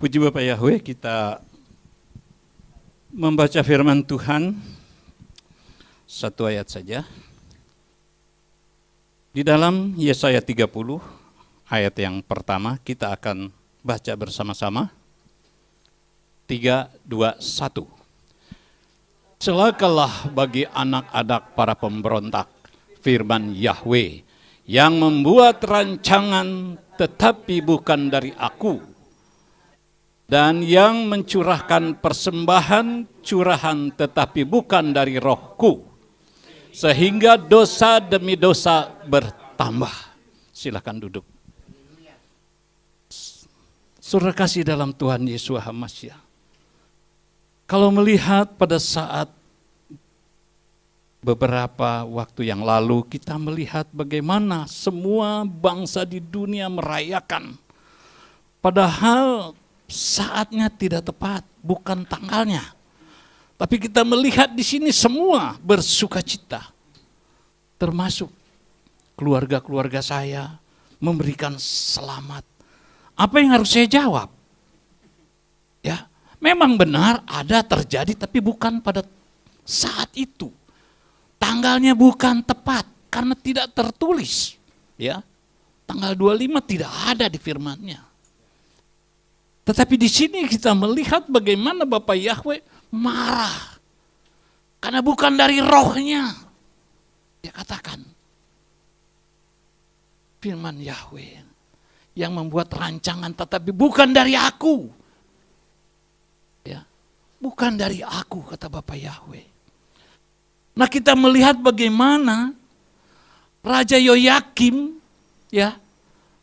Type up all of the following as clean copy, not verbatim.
Puji Bapak Yahweh, kita membaca firman Tuhan satu ayat saja. Di dalam Yesaya 30 ayat yang pertama kita akan baca bersama-sama. 3, 2, 1. Celakalah bagi anak-anak para pemberontak, firman Yahweh, yang membuat rancangan tetapi bukan dari aku, dan yang mencurahkan persembahan curahan tetapi bukan dari rohku, sehingga dosa demi dosa bertambah. Silakan duduk. Saudara kasih dalam Tuhan Yesus Hamasiah, kalau melihat pada saat beberapa waktu yang lalu, kita melihat bagaimana semua bangsa di dunia merayakan, padahal saatnya tidak tepat, bukan tanggalnya. Tapi kita melihat di sini semua bersukacita, termasuk keluarga-keluarga saya memberikan selamat. Apa yang harus saya jawab? Ya, memang benar ada terjadi, tapi bukan pada saat itu. Tanggalnya bukan tepat karena tidak tertulis. Ya, tanggal 25 tidak ada di firman-Nya. Tetapi di sini kita melihat bagaimana Bapak Yahweh marah. Karena bukan dari rohnya. Dia katakan, firman Yahweh yang membuat rancangan tetapi bukan dari aku. Ya, bukan dari aku, kata Bapak Yahweh. Nah, kita melihat bagaimana Raja Yoyakim, ya,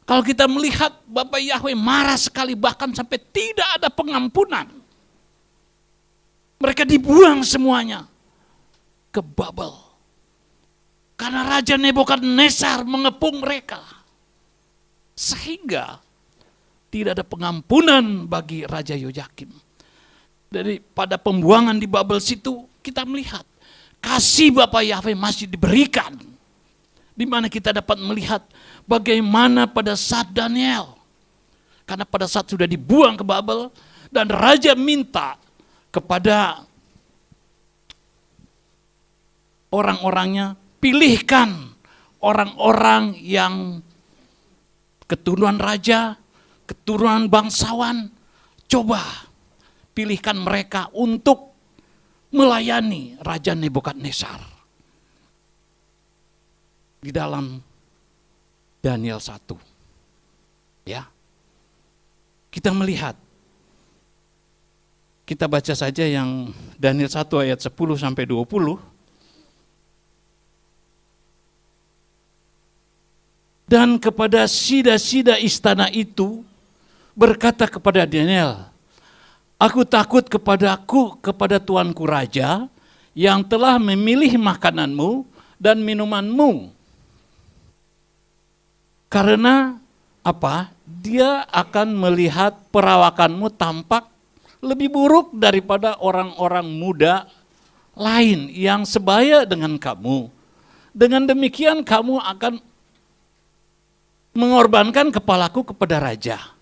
kalau kita melihat Bapak Yahweh marah sekali, bahkan sampai tidak ada pengampunan. Mereka dibuang semuanya ke Babel. Karena Raja Nebukadnezar mengepung mereka. Sehingga tidak ada pengampunan bagi Raja Yoyakim. Dari pada pembuangan di Babel situ kita melihat kasih Bapak Yahweh masih diberikan. Di mana kita dapat melihat bagaimana pada saat Daniel, karena pada saat sudah dibuang ke Babel, dan raja minta kepada orang-orangnya, pilihkan orang-orang yang keturunan raja, keturunan bangsawan, coba pilihkan mereka untuk melayani Raja Nebukadnezar. Di dalam Daniel 1. Ya. Kita melihat. Kita baca saja yang Daniel 1 ayat 10 sampai 20. Dan kepada sida-sida istana itu berkata kepada Daniel, aku takut kepada tuanku raja yang telah memilih makananmu dan minumanmu. Karena apa? Dia akan melihat perawakanmu tampak lebih buruk daripada orang-orang muda lain yang sebaya dengan kamu. Dengan demikian kamu akan mengorbankan kepalaku kepada raja.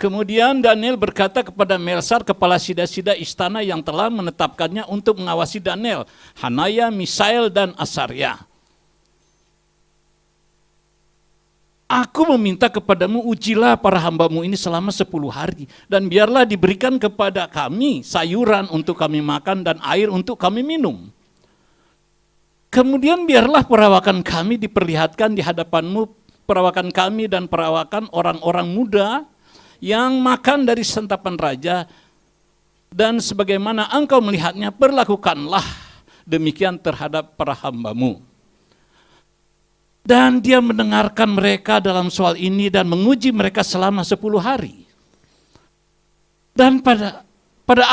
Kemudian Daniel berkata kepada Melsar, kepala sida-sida istana yang telah menetapkannya untuk mengawasi Daniel, Hanaya, Misael, dan Asaria. Aku meminta kepadamu, ujilah para hambamu ini selama 10 hari, dan biarlah diberikan kepada kami sayuran untuk kami makan dan air untuk kami minum. Kemudian biarlah perawakan kami diperlihatkan di hadapanmu, perawakan kami dan perawakan orang-orang muda, yang makan dari santapan raja, dan sebagaimana engkau melihatnya, perlakukanlah demikian terhadap para hambamu. Dan dia mendengarkan mereka dalam soal ini dan menguji mereka selama 10 hari. Dan pada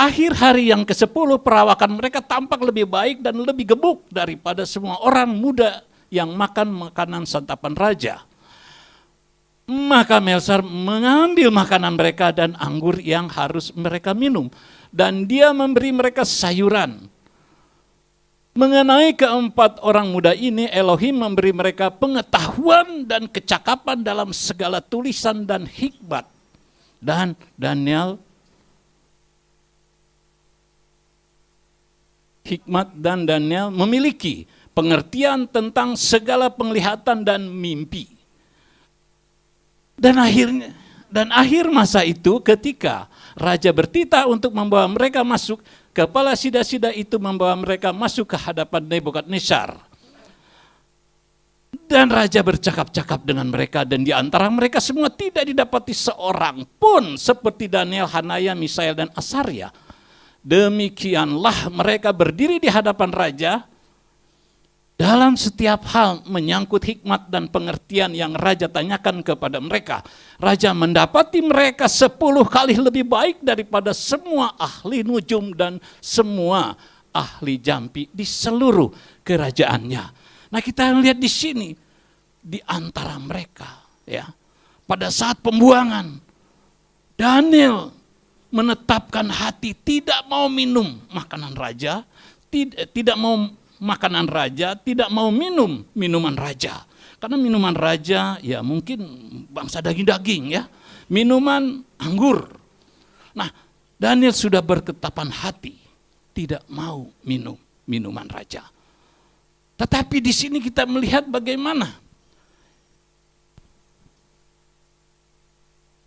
akhir hari yang ke-10, perawakan mereka tampak lebih baik dan lebih gemuk daripada semua orang muda yang makan makanan santapan raja. Maka Melsar mengambil makanan mereka dan anggur yang harus mereka minum. Dan dia memberi mereka sayuran. Mengenai keempat orang muda ini, Elohim memberi mereka pengetahuan dan kecakapan dalam segala tulisan dan hikmat. Dan Daniel memiliki pengertian tentang segala penglihatan dan mimpi. Dan akhir masa itu ketika raja bertitah untuk membawa mereka masuk, kepala sida-sida itu membawa mereka masuk ke hadapan Nebukadnezar. Dan raja bercakap-cakap dengan mereka, dan di antara mereka semua tidak didapati seorang pun seperti Daniel, Hanaya, Misael, dan Asaria. Demikianlah mereka berdiri di hadapan raja dalam setiap hal menyangkut hikmat dan pengertian yang raja tanyakan kepada mereka. Raja mendapati mereka 10 kali lebih baik daripada semua ahli nujum dan semua ahli jampi di seluruh kerajaannya. Nah, kita lihat di sini, di antara mereka, ya, pada saat pembuangan, Daniel menetapkan hati tidak mau minum makanan raja, tidak mau makanan raja, tidak mau minum minuman raja. Karena minuman raja ya mungkin bangsa daging-daging ya, minuman anggur. Nah, Daniel sudah berketapan hati tidak mau minum minuman raja. Tetapi di sini kita melihat bagaimana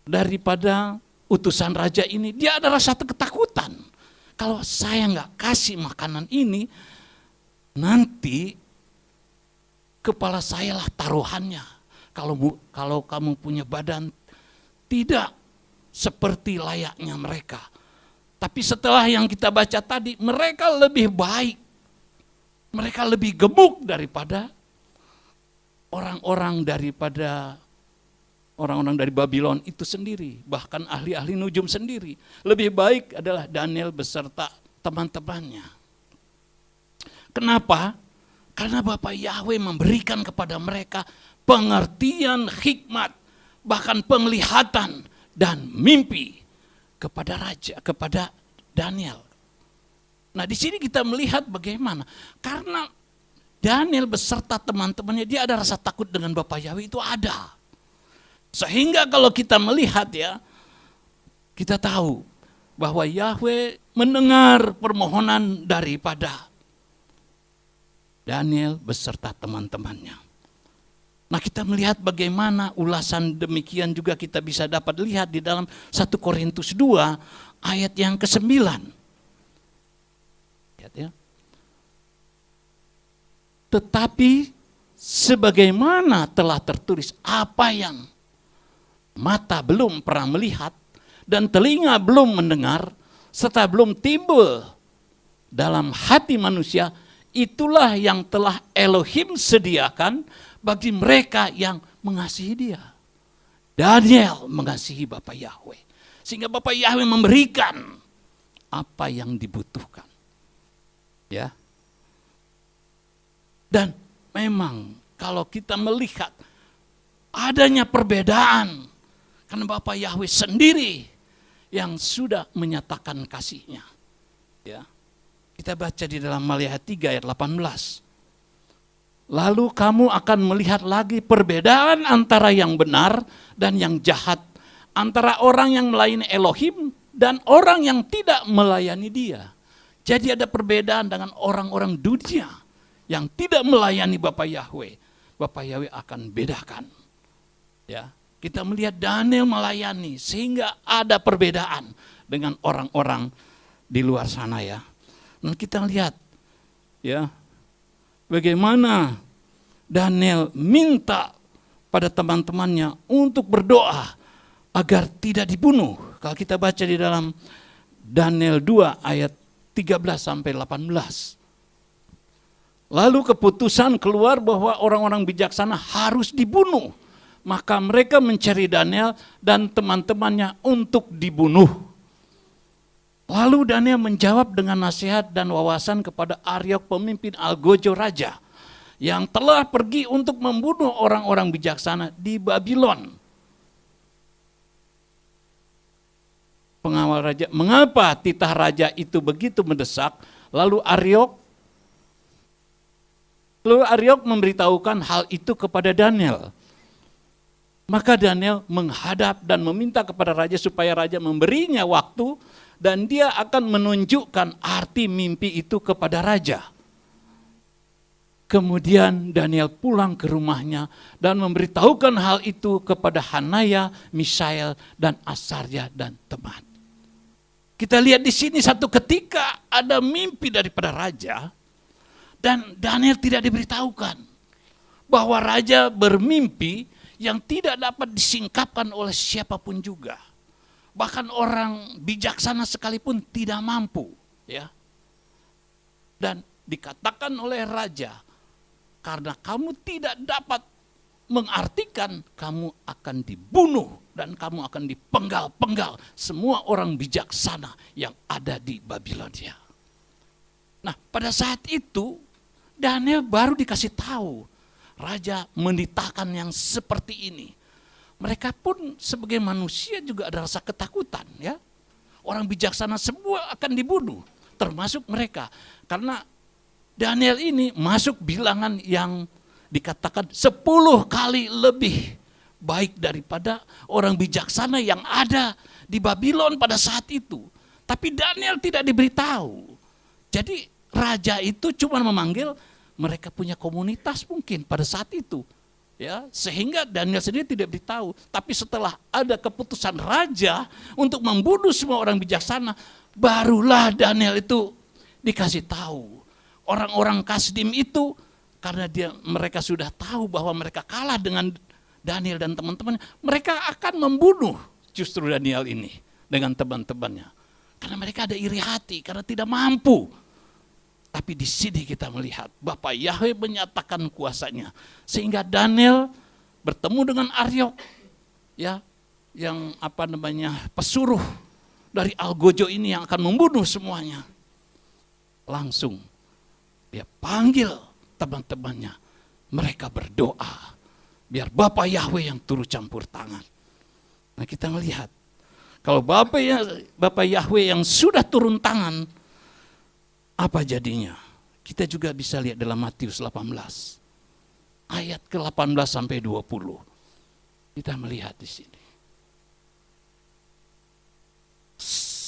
daripada utusan raja ini, dia ada rasa ketakutan. Kalau saya nggak kasih makanan ini, nanti kepala saya lah taruhannya. Kalau kamu punya badan tidak seperti layaknya mereka. Tapi setelah yang kita baca tadi, mereka lebih baik. Mereka lebih gemuk daripada orang-orang dari Babylon itu sendiri. Bahkan ahli-ahli nujum sendiri. Lebih baik adalah Daniel beserta teman-temannya. Kenapa? Karena Bapa Yahweh memberikan kepada mereka pengertian, hikmat, bahkan penglihatan dan mimpi kepada raja, kepada Daniel. Nah, di sini kita melihat bagaimana karena Daniel beserta teman-temannya, dia ada rasa takut dengan Bapa Yahweh itu ada. Sehingga kalau kita melihat ya, kita tahu bahwa Yahweh mendengar permohonan daripada Daniel beserta teman-temannya. Nah, kita melihat bagaimana ulasan demikian juga kita bisa dapat lihat di dalam 1 Korintus 2 ayat yang ke-9. Lihat ya. Tetapi sebagaimana telah tertulis, apa yang mata belum pernah melihat dan telinga belum mendengar serta belum timbul dalam hati manusia, itulah yang telah Elohim sediakan bagi mereka yang mengasihi Dia. Daniel mengasihi Bapa Yahweh, sehingga Bapa Yahweh memberikan apa yang dibutuhkan. Ya. Dan memang kalau kita melihat adanya perbedaan, karena Bapa Yahweh sendiri yang sudah menyatakan kasih-Nya. Ya. Kita baca di dalam Maliaki 3 ayat 18. Lalu kamu akan melihat lagi perbedaan antara yang benar dan yang jahat, antara orang yang melayani Elohim dan orang yang tidak melayani Dia. Jadi ada perbedaan dengan orang-orang dunia yang tidak melayani Bapa Yahweh. Bapa Yahweh akan bedakan. Ya, kita melihat Daniel melayani sehingga ada perbedaan dengan orang-orang di luar sana ya. Nah, kita lihat ya bagaimana Daniel minta pada teman-temannya untuk berdoa agar tidak dibunuh. Kalau kita baca di dalam Daniel 2 ayat 13 sampai 18. Lalu keputusan keluar bahwa orang-orang bijaksana harus dibunuh. Maka mereka mencari Daniel dan teman-temannya untuk dibunuh. Lalu Daniel menjawab dengan nasihat dan wawasan kepada Aryok, pemimpin Algojo Raja, yang telah pergi untuk membunuh orang-orang bijaksana di Babylon. Pengawal raja, mengapa titah raja itu begitu mendesak? Lalu Aryok Lalu Aryok memberitahukan hal itu kepada Daniel. Maka Daniel menghadap dan meminta kepada raja supaya raja memberinya waktu dan dia akan menunjukkan arti mimpi itu kepada raja. Kemudian Daniel pulang ke rumahnya dan memberitahukan hal itu kepada Hanaya, Misael, dan Asarya dan teman. Kita lihat di sini satu ketika ada mimpi daripada raja dan Daniel tidak diberitahukan bahwa raja bermimpi yang tidak dapat disingkapkan oleh siapapun juga. Bahkan orang bijaksana sekalipun tidak mampu. Ya. Dan dikatakan oleh raja, karena kamu tidak dapat mengartikan, kamu akan dibunuh dan kamu akan dipenggal-penggal semua orang bijaksana yang ada di Babilonia. Nah, pada saat itu Daniel baru dikasih tahu raja menitahkan yang seperti ini. Mereka pun sebagai manusia juga ada rasa ketakutan, ya. Orang bijaksana semua akan dibunuh, termasuk mereka. Karena Daniel ini masuk bilangan yang dikatakan 10 kali lebih baik daripada orang bijaksana yang ada di Babylon pada saat itu. Tapi Daniel tidak diberitahu. Jadi raja itu cuma memanggil mereka punya komunitas mungkin pada saat itu. Ya, sehingga Daniel sendiri tidak beritahu. Tapi setelah ada keputusan raja untuk membunuh semua orang bijaksana, barulah Daniel itu dikasih tahu. Orang-orang Kasdim itu karena mereka sudah tahu bahwa mereka kalah dengan Daniel dan teman-temannya, mereka akan membunuh justru Daniel ini dengan teman-temannya. Karena mereka ada iri hati, karena tidak mampu. Tapi di sini kita melihat Bapa Yahweh menyatakan kuasanya. Sehingga Daniel bertemu dengan Aryok, ya, yang pesuruh dari Algojo ini yang akan membunuh semuanya. Langsung dia panggil teman-temannya. Mereka berdoa. Biar Bapa Yahweh yang turut campur tangan. Nah, kita melihat kalau Bapa Yahweh yang sudah turun tangan, apa jadinya? Kita juga bisa lihat dalam Matius 18. Ayat ke-18 sampai 20. Kita melihat di sini.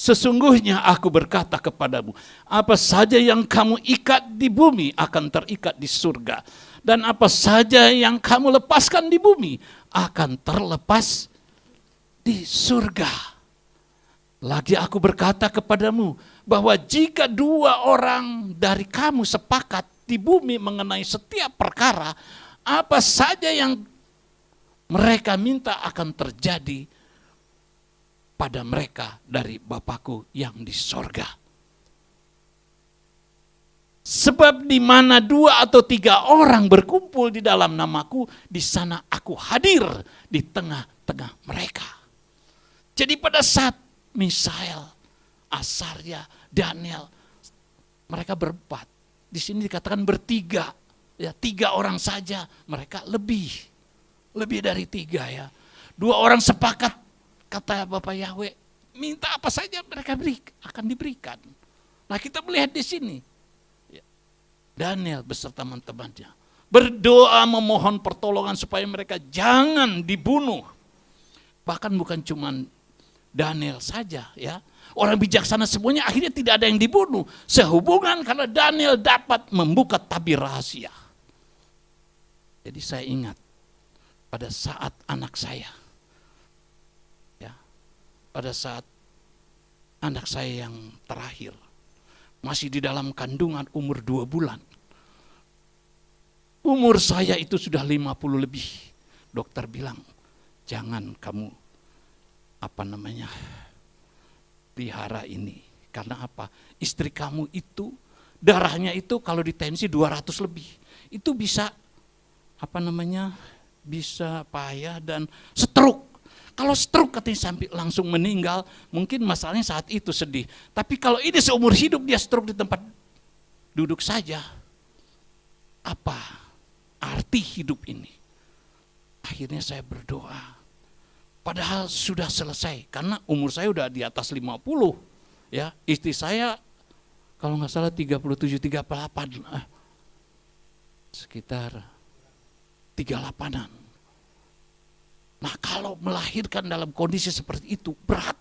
Sesungguhnya aku berkata kepadamu, apa saja yang kamu ikat di bumi akan terikat di surga. Dan apa saja yang kamu lepaskan di bumi akan terlepas di surga. Lagi aku berkata kepadamu bahwa jika 2 orang dari kamu sepakat di bumi mengenai setiap perkara, apa saja yang mereka minta akan terjadi pada mereka dari Bapakku yang di sorga. Sebab di mana 2 atau 3 orang berkumpul di dalam namaku, di sana aku hadir di tengah-tengah mereka. Jadi pada saat Misael, Asarya, Daniel, mereka berempat. Di sini dikatakan bertiga, ya 3 orang saja, mereka lebih dari 3 ya. 2 orang sepakat, kata Bapak Yahweh, minta apa saja mereka akan diberikan. Nah, kita melihat di sini, Daniel beserta teman-temannya berdoa memohon pertolongan supaya mereka jangan dibunuh. Bahkan bukan cuma Daniel saja, ya. Orang bijaksana semuanya akhirnya tidak ada yang dibunuh. Sehubungan karena Daniel dapat membuka tabir rahasia. Jadi saya ingat pada saat anak saya, ya, pada saat anak saya yang terakhir masih di dalam kandungan umur 2 bulan. Umur saya itu sudah 50 lebih. Dokter bilang, jangan kamu pelihara ini. Karena apa? Istri kamu itu darahnya itu kalau ditensi 200 lebih. Itu bisa bisa payah dan stroke. Kalau stroke katanya sampai langsung meninggal, mungkin masalahnya saat itu sedih. Tapi kalau ini seumur hidup dia stroke di tempat duduk saja, apa arti hidup ini? Akhirnya saya berdoa. Padahal sudah selesai, karena umur saya udah di atas 50. Ya, istri saya kalau nggak salah 37, 38. sekitar 38-an. Nah, kalau melahirkan dalam kondisi seperti itu berat.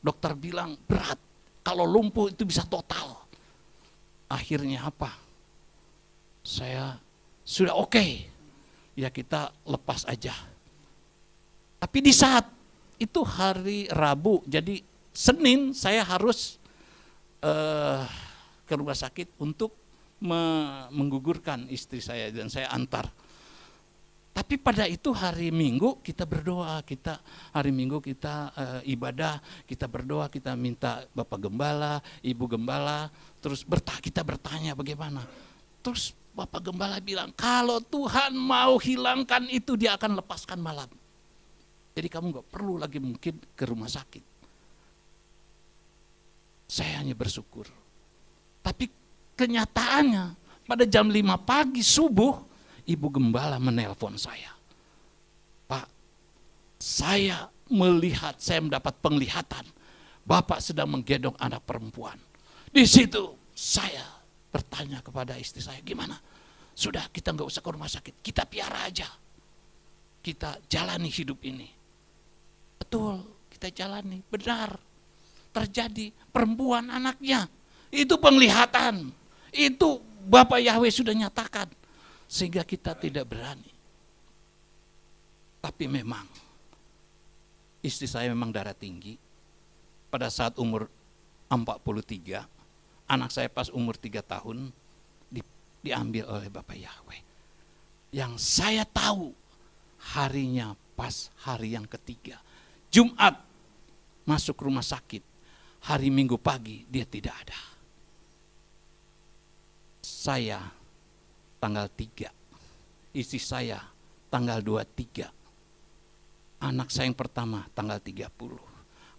Dokter bilang berat. Kalau lumpuh itu bisa total. Akhirnya apa? Saya sudah oke. Ya kita lepas aja. Tapi di saat itu hari Rabu, jadi Senin saya harus ke rumah sakit untuk menggugurkan istri saya dan saya antar. Tapi pada itu hari Minggu kita berdoa, hari Minggu kita ibadah, kita berdoa, kita minta Bapak Gembala, Ibu Gembala, terus kita bertanya bagaimana. Terus Bapak Gembala bilang, kalau Tuhan mau hilangkan itu dia akan lepaskan malam. Jadi kamu gak perlu lagi mungkin ke rumah sakit. Saya hanya bersyukur. Tapi kenyataannya pada jam 5 pagi subuh, Ibu Gembala menelpon saya. Pak, saya melihat, saya mendapat penglihatan. Bapak sedang menggendong anak perempuan. Di situ saya bertanya kepada istri saya, gimana? Sudah, kita gak usah ke rumah sakit, kita piara aja. Kita jalani hidup ini. Betul, kita jalani, benar. Terjadi perempuan anaknya. Itu penglihatan. Itu Bapak Yahweh sudah nyatakan. Sehingga kita tidak berani. Tapi memang istri saya memang darah tinggi. Pada saat umur 43, anak saya pas umur 3 tahun diambil oleh Bapak Yahweh. Yang saya tahu harinya pas hari yang ketiga. Jumat masuk rumah sakit. Hari Minggu pagi dia tidak ada. Saya tanggal 3. Istri saya tanggal 23. Anak saya yang pertama tanggal 30.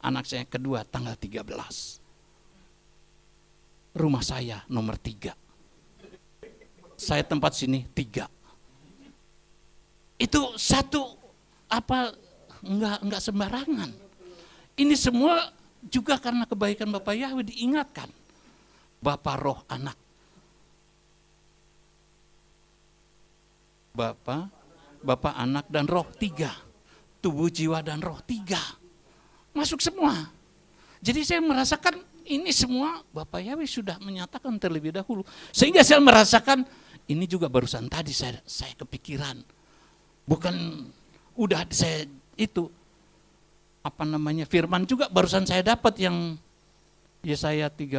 Anak saya yang kedua tanggal 13. Rumah saya nomor 3. Saya tempat sini 3. Itu satu enggak sembarangan. Ini semua juga karena kebaikan Bapak Yahweh diingatkan. Bapak roh anak. Bapak anak dan roh 3. Tubuh jiwa dan roh 3. Masuk semua. Jadi saya merasakan ini semua Bapak Yahweh sudah menyatakan terlebih dahulu. Sehingga saya merasakan ini juga barusan tadi saya kepikiran. Bukan udah saya itu firman juga barusan saya dapat yang Yesaya 30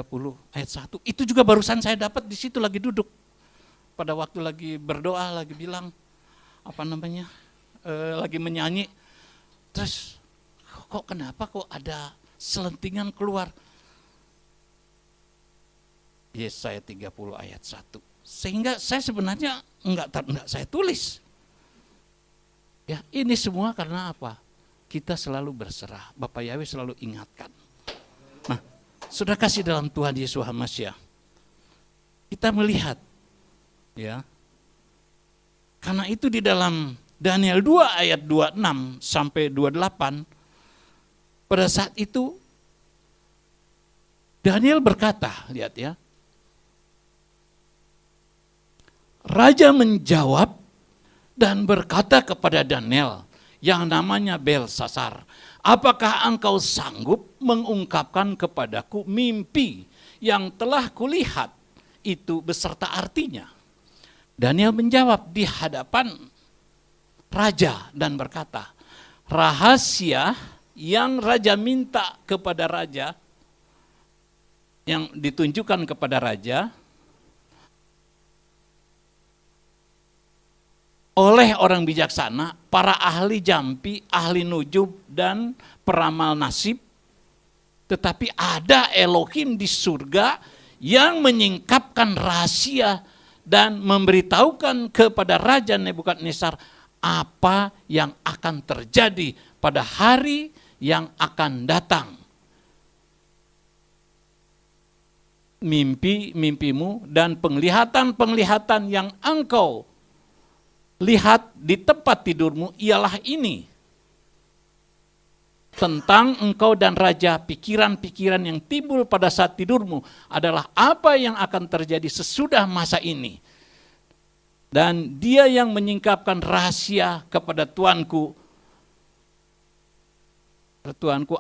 ayat 1. Itu juga barusan saya dapat di situ lagi duduk. Pada waktu lagi berdoa, lagi bilang lagi menyanyi. Terus kenapa ada selentingan keluar. Yesaya 30 ayat 1. Sehingga saya sebenarnya enggak saya tulis. Ya, ini semua karena apa? Kita selalu berserah. Bapak Yahweh selalu ingatkan. Nah, sudah kasih dalam Tuhan Yesus Hamasyah. Kita melihat, ya. Karena itu di dalam Daniel 2 ayat 26 sampai 28, pada saat itu Daniel berkata, lihat ya. Raja menjawab dan berkata kepada Daniel, yang namanya Belsasar, apakah engkau sanggup mengungkapkan kepadaku mimpi yang telah kulihat itu beserta artinya? Daniel menjawab di hadapan raja dan berkata, rahasia yang raja minta kepada raja, yang ditunjukkan kepada raja, oleh orang bijaksana, para ahli jampi, ahli nujum, dan peramal nasib. Tetapi ada Elohim di surga yang menyingkapkan rahasia dan memberitahukan kepada Raja Nebukadnezar apa yang akan terjadi pada hari yang akan datang. Mimpi-mimpimu dan penglihatan-penglihatan yang engkau lihat di tempat tidurmu ialah ini. Tentang engkau dan raja, pikiran-pikiran yang timbul pada saat tidurmu adalah apa yang akan terjadi sesudah masa ini. Dan dia yang menyingkapkan rahasia kepada Tuanku,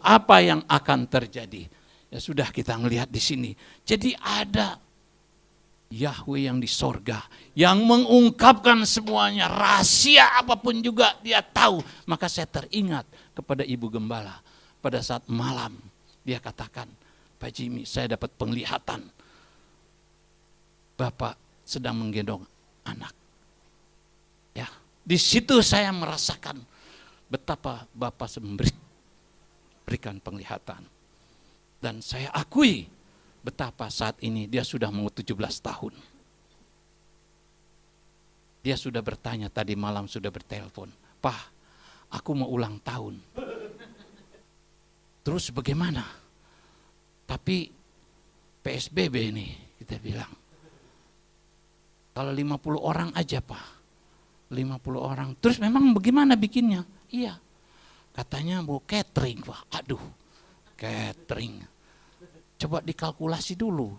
apa yang akan terjadi? Ya sudah, kita melihat di sini. Jadi ada Yahweh yang di sorga, yang mengungkapkan semuanya, rahasia apapun juga dia tahu. Maka saya teringat kepada Ibu Gembala pada saat malam. Dia katakan, Pak Jimmy, saya dapat penglihatan. Bapak sedang menggendong anak. Ya, di situ saya merasakan betapa Bapak memberikan penglihatan. Dan saya akui betapa saat ini dia sudah mau 17 tahun. Dia sudah bertanya tadi malam, sudah bertelepon, Pak, aku mau ulang tahun. Terus bagaimana? Tapi PSBB ini, kita bilang. Kalau 50 orang aja, Pak. 50 orang. Terus memang bagaimana bikinnya? Iya. Katanya mau catering, Pak. Aduh, catering. Coba dikalkulasi dulu.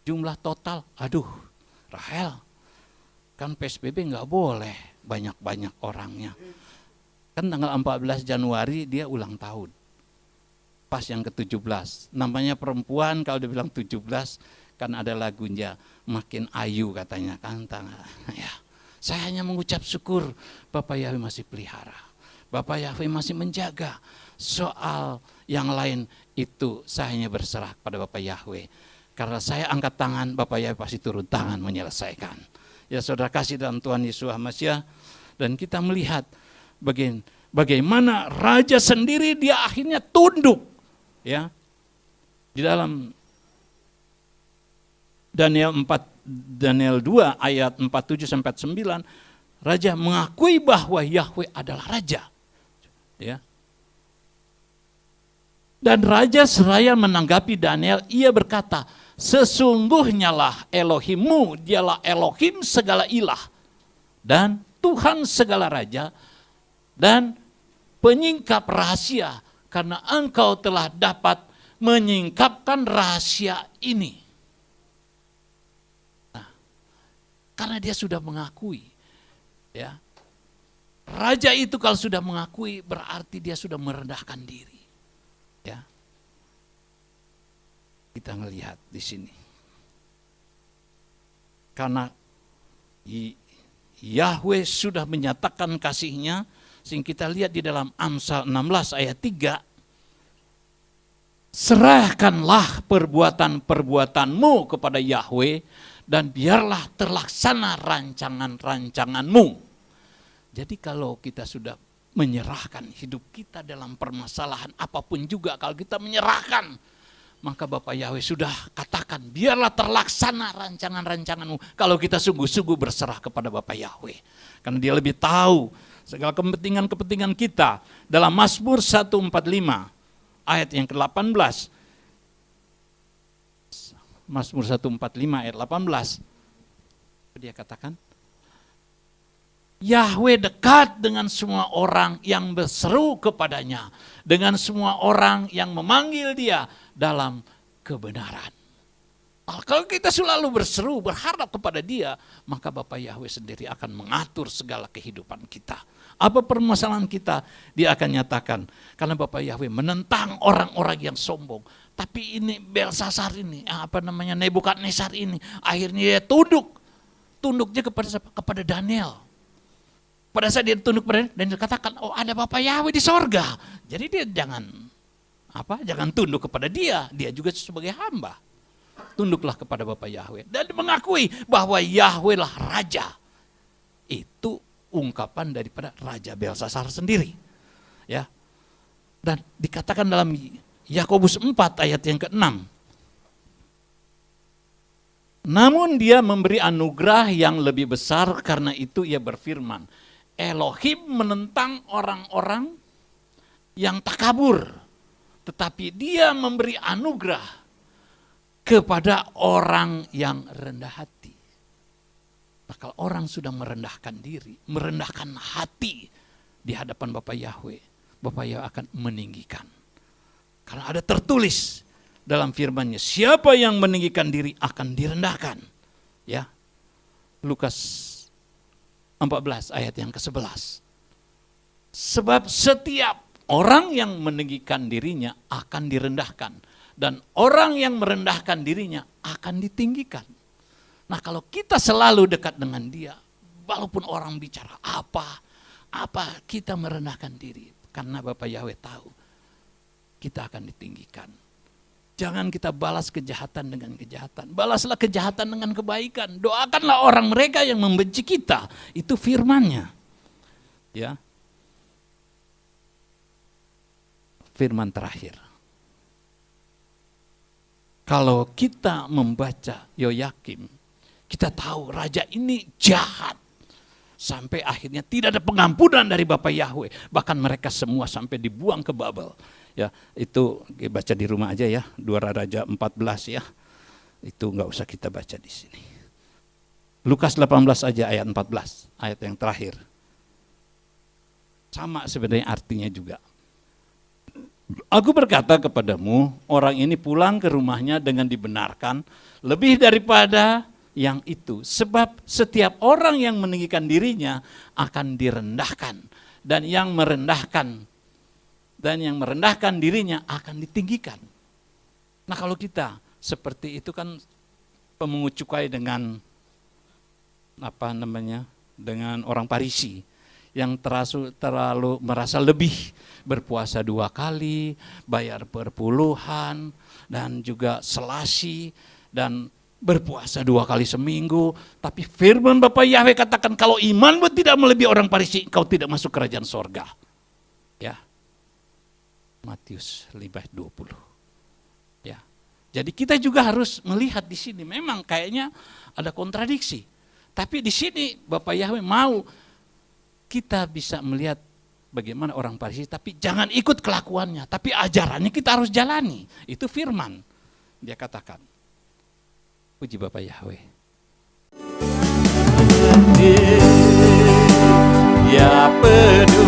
Jumlah total, aduh, Rahel, kan PSBB nggak boleh banyak-banyak orangnya. Kan tanggal 14 Januari dia ulang tahun. Pas yang ke-17. Namanya perempuan kalau dibilang 17, kan ada lagunya, makin ayu katanya. Kan, ya. Saya hanya mengucap syukur, Bapak Yahweh masih pelihara. Bapak Yahweh masih menjaga. Soal yang lain itu saya hanya berserah pada Bapak Yahweh. Karena saya angkat tangan, Bapak Yahweh pasti turun tangan menyelesaikan. Ya saudara kasih dalam Tuhan Yesus Hamasiah. Dan kita melihat bagaimana raja sendiri dia akhirnya tunduk. Ya, di dalam Daniel 2 ayat 47-9, raja mengakui bahwa Yahweh adalah raja. Ya. Dan raja seraya menanggapi Daniel, ia berkata, sesungguhnya lah Elohimmu, dialah Elohim segala ilah, dan Tuhan segala raja, dan penyingkap rahasia, karena engkau telah dapat menyingkapkan rahasia ini. Nah, karena dia sudah mengakui, ya, raja itu kalau sudah mengakui berarti dia sudah merendahkan diri. Ya, kita ngelihat di sini. Karena Yahweh sudah menyatakan kasih-Nya, sehingga kita lihat di dalam Amsal 16 ayat 3, serahkanlah perbuatan-perbuatanmu kepada Yahweh dan biarlah terlaksana rancangan-rancanganmu. Jadi kalau kita sudah menyerahkan hidup kita dalam permasalahan apapun juga, kalau kita menyerahkan, maka Bapak Yahweh sudah katakan, biarlah terlaksana rancangan-rancanganmu. Kalau kita sungguh-sungguh berserah kepada Bapak Yahweh. Karena dia lebih tahu segala kepentingan-kepentingan kita. Dalam Mazmur 145 ayat yang ke-18. Mazmur 145 ayat 18. Dia katakan, Yahweh dekat dengan semua orang yang berseru kepadanya, dengan semua orang yang memanggil dia dalam kebenaran. Kalau kita selalu berseru, berharap kepada dia, maka Bapak Yahweh sendiri akan mengatur segala kehidupan kita. Apa permasalahan kita, dia akan nyatakan. Karena Bapak Yahweh menentang orang-orang yang sombong. Tapi ini Belsasar ini, Nebukadnezar ini, akhirnya dia tunduknya kepada Daniel. Pada saat dia tunduk pada Daniel, katakan, oh ada Bapak Yahweh di sorga. Jadi dia jangan tunduk kepada dia juga sebagai hamba. Tunduklah kepada Bapak Yahweh dan mengakui bahwa Yahweh lah raja. Itu ungkapan daripada Raja Belsasar sendiri. Ya. Dan dikatakan dalam Yakobus 4 ayat yang ke-6. Namun dia memberi anugerah yang lebih besar, karena itu ia berfirman, Elohim menentang orang-orang yang takabur, tetapi dia memberi anugerah kepada orang yang rendah hati. Nah, kalau orang sudah merendahkan diri, merendahkan hati di hadapan Bapak Yahweh, Bapak Yahweh akan meninggikan. Karena ada tertulis dalam firman-Nya, siapa yang meninggikan diri akan direndahkan. Ya. Lukas 14 ayat yang ke-11. Sebab setiap orang yang meninggikan dirinya akan direndahkan, dan orang yang merendahkan dirinya akan ditinggikan. Nah, kalau kita selalu dekat dengan Dia, walaupun orang bicara apa kita merendahkan diri, karena Bapak Yahweh tahu kita akan ditinggikan. Jangan kita balas kejahatan dengan kejahatan, balaslah kejahatan dengan kebaikan. Doakanlah orang mereka yang membenci kita, itu firman-Nya. Ya. Firman terakhir. Kalau kita membaca Yoyakim, kita tahu raja ini jahat. Sampai akhirnya tidak ada pengampunan dari Bapak Yahweh. Bahkan mereka semua sampai dibuang ke Babel. Ya, itu baca di rumah aja ya, 2 Raja 14 ya. Itu enggak usah kita baca di sini. Lukas 18 aja ayat 14, ayat yang terakhir. Sama sebenarnya artinya juga. Aku berkata kepadamu, orang ini pulang ke rumahnya dengan dibenarkan lebih daripada yang itu. Sebab setiap orang yang meninggikan dirinya akan direndahkan, dan yang merendahkan dirinya akan ditinggikan. Nah, kalau kita seperti itu kan pemungut cukai dengan dengan orang Farisi yang terlalu merasa lebih, berpuasa 2 kali, bayar perpuluhan, dan juga selasi, dan berpuasa 2 kali seminggu. Tapi firman Bapak Yahweh katakan, kalau imanmu tidak melebihi orang Farisi, kau tidak masuk kerajaan sorga. Ya, Matius 5:20. Ya, jadi kita juga harus melihat di sini, memang kayaknya ada kontradiksi. Tapi di sini Bapak Yahweh mau kita bisa melihat bagaimana orang Farisi, tapi jangan ikut kelakuannya, tapi ajarannya kita harus jalani. Itu firman. Dia katakan. Puji Bapak Yahweh. Ya peduli